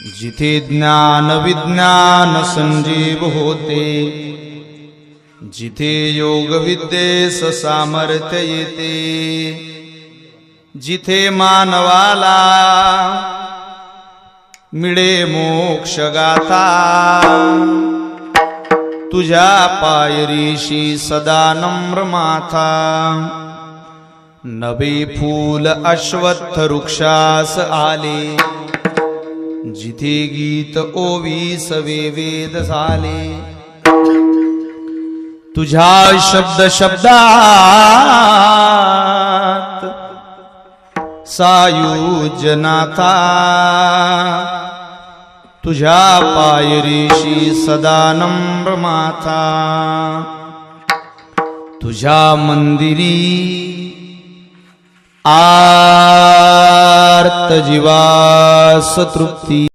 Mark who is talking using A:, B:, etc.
A: जिथे ज्ञान विज्ञान संजीव होते, जिथे योग विद्येस सामर्थ्य येते, जिथे मानवाला मिळे मोक्ष गाथा, तुझ्या पायरीशी सदा नम्र माथा. नवे फूल अश्वत्थ वृक्षास आले, जिथे गीत ओवीस वेद झाले. तुझ्या शब्द शब्दात सायुज्यनाथा, तुझ्या पायरीशी सदा नम्र माथा. तुझ्या मंदिरी आर्त जीवास तृप्ती.